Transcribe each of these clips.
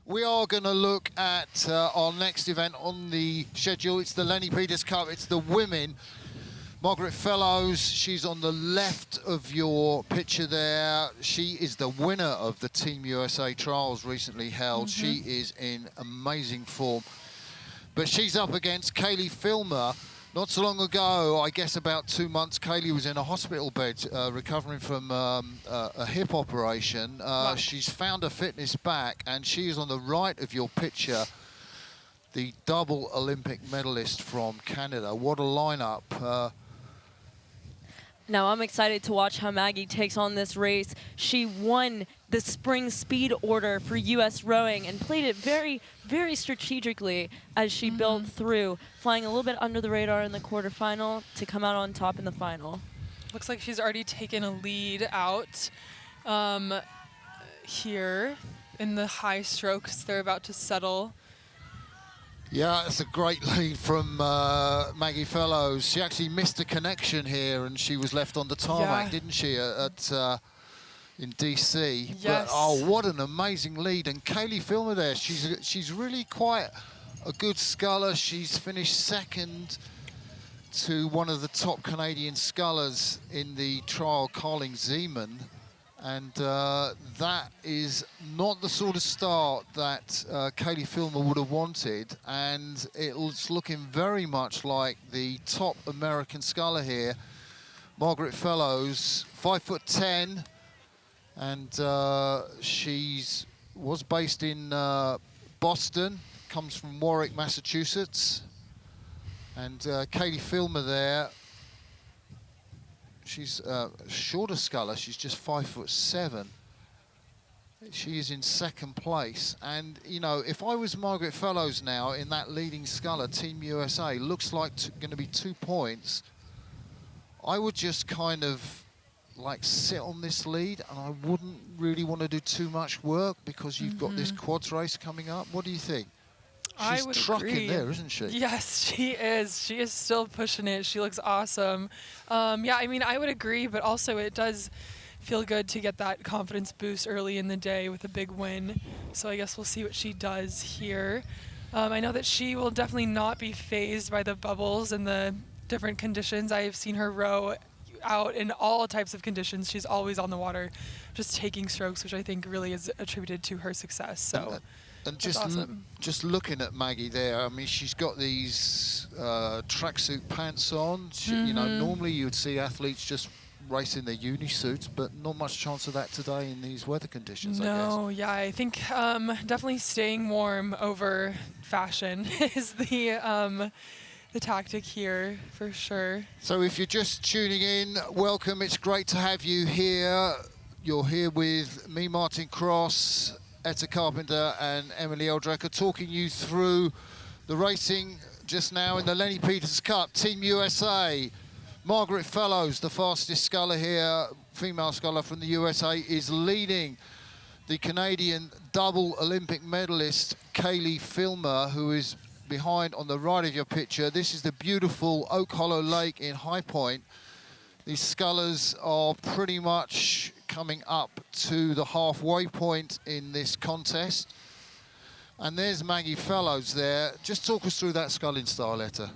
We are going to look at our next event on the schedule. It's the Lenny Peters Cup. It's the women. Maggie Fellows, she's on the left of your picture there. She is the winner of the Team USA trials recently held. She is in amazing form. But she's up against Caileigh Filmer. Not so long ago, I guess about 2 months, Caileigh was in a hospital bed recovering from a hip operation. Wow. She's found her fitness back, and she is on the right of your picture, the double Olympic medalist from Canada. What a lineup. Now I'm excited to watch how Maggie takes on this race. She won the spring speed order for U.S. rowing and played it very, very strategically as she built through, flying a little bit under the radar in the quarterfinal to come out on top in the final. Looks like she's already taken a lead out here in the high strokes. They're about to settle. Yeah, it's a great lead from Maggie Fellows. She actually missed a connection here, and she was left on the tarmac, didn't she, in DC? Yes. But, oh, what an amazing lead. And Caileigh Filmer there, she's really quite a good sculler. She's finished second to one of the top Canadian scullers in the trial, Caileigh Zeman. And that is not the sort of start that Caileigh Filmer would have wanted. And it's looking very much like the top American sculler here, Maggie Fellows, 5'10", and she's was based in Boston, comes from Warwick, Massachusetts. And Caileigh Filmer there, she's a shorter sculler. She's just 5'7". She is in second place. And, you know, if I was Maggie Fellows now in that leading sculler, Team USA, looks like going to be 2 points, I would just kind of, like, sit on this lead, and I wouldn't really want to do too much work because you've got this quads race coming up. What do you think? I She's would trucking agree. there, isn't she? Yes, she is. She is still pushing it. She looks awesome. Yeah, I mean, I would agree, but also it does feel good to get that confidence boost early in the day with a big win. So I guess we'll see what she does here. I know that she will definitely not be fazed by the bubbles and the different conditions. I have seen her row out in all types of conditions. She's always on the water, just taking strokes, which I think really is attributed to her success. So. And That's awesome. just looking at Maggie there, I mean, she's got these tracksuit pants on. You know, normally you'd see athletes just racing their uni suits, but not much chance of that today in these weather conditions, I guess. No, yeah, I think definitely staying warm over fashion is the tactic here for sure. So if you're just tuning in, welcome. It's great to have you here. You're here with me, Martin Cross, Etta Carpenter and Emily Eldrecker, talking you through the racing just now in the Lenny Peters Cup. Team USA, Maggie Fellows, the fastest sculler here, female sculler from the USA, is leading the Canadian double Olympic medalist, Caileigh Filmer, who is behind on the right of your picture. This is the beautiful Oak Hollow Lake in High Point. These scullers are pretty much coming up to the halfway point in this contest. And there's Maggie Fellows there. Just talk us through that sculling style, Etta.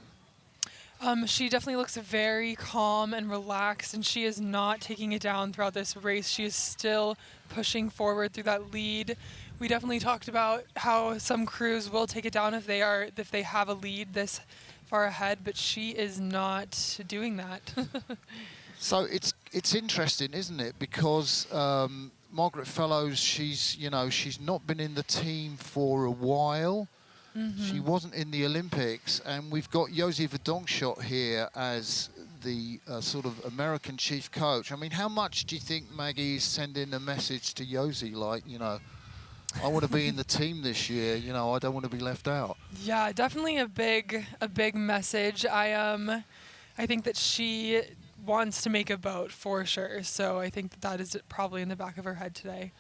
She definitely looks very calm and relaxed, and she is not taking it down throughout this race. She is still pushing forward through that lead. We definitely talked about how some crews will take it down if they have a lead this far ahead, but she is not doing that. So it's interesting, isn't it? Because Maggie Fellows, she's not been in the team for a while. She wasn't in the Olympics, and we've got Josie Verdonschot here as the sort of American chief coach. I mean, how much do you think Maggie is sending a message to Josie, like, you know, I want to be in the team this year, you know, I don't want to be left out? Yeah, definitely a big message. I think that she wants to make a boat for sure. So I think that is probably in the back of her head today.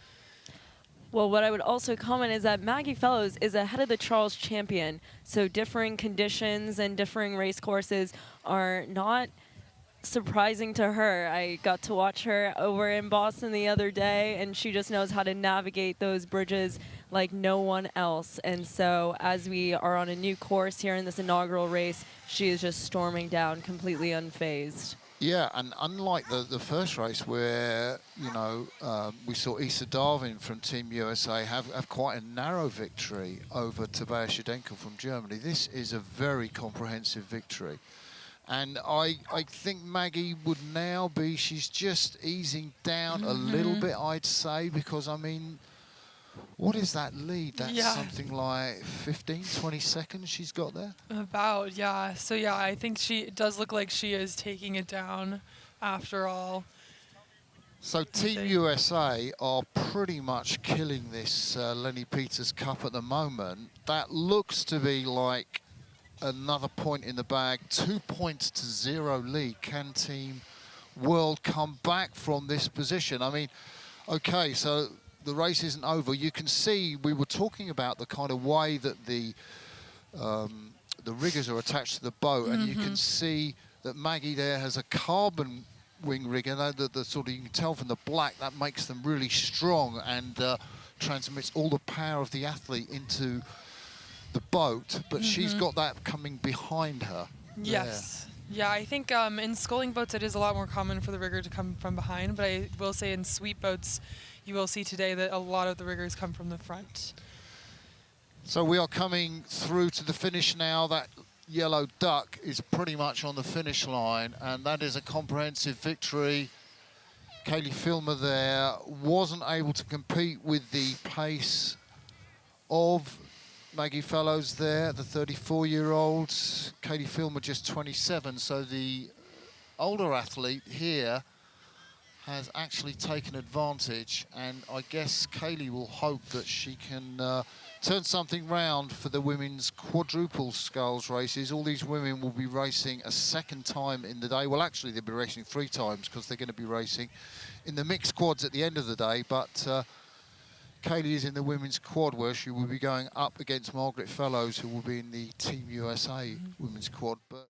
Well, what I would also comment is that Maggie Fellows is ahead of the Charles champion. So differing conditions and differing race courses are not surprising to her. I got to watch her over in Boston the other day, and she just knows how to navigate those bridges like no one else. And so as we are on a new course here in this inaugural race, she is just storming down completely unfazed. Yeah, and unlike the first race where, you know, we saw Issa Darwin from Team USA have quite a narrow victory over Tabea Shidenko from Germany, this is a very comprehensive victory. And I think Maggie would now be, she's just easing down a little bit, I'd say, because, I mean, what is that lead? That's something like 15, 20 seconds she's got there? About, yeah. So, yeah, I think it does look like she is taking it down after all. So Team USA are pretty much killing this Lenny Peters Cup at the moment. That looks to be like another point in the bag. 2 points to 0 lead. Can Team World come back from this position? I mean, okay, so the race isn't over. You can see we were talking about the kind of way that the riggers are attached to the boat, and you can see that Maggie there has a carbon wing rig, and the sort of, you can tell from the black, that makes them really strong and transmits all the power of the athlete into the boat, but she's got that coming behind her. Yes. Yeah, I think in sculling boats it is a lot more common for the rigger to come from behind, but I will say in sweep boats you will see today that a lot of the riggers come from the front. So we are coming through to the finish now. That yellow duck is pretty much on the finish line, and that is a comprehensive victory. Caileigh Filmer there wasn't able to compete with the pace of Maggie Fellows there, the 34-year-old. Caileigh Filmer just 27, so the older athlete here has actually taken advantage, and I guess Caileigh will hope that she can turn something round for the women's quadruple sculls races. All these women will be racing a second time in the day. Well, actually, they'll be racing 3 times because they're going to be racing in the mixed quads at the end of the day, but Caileigh is in the women's quad, where she will be going up against Margaret Fellows, who will be in the Team USA women's quad. But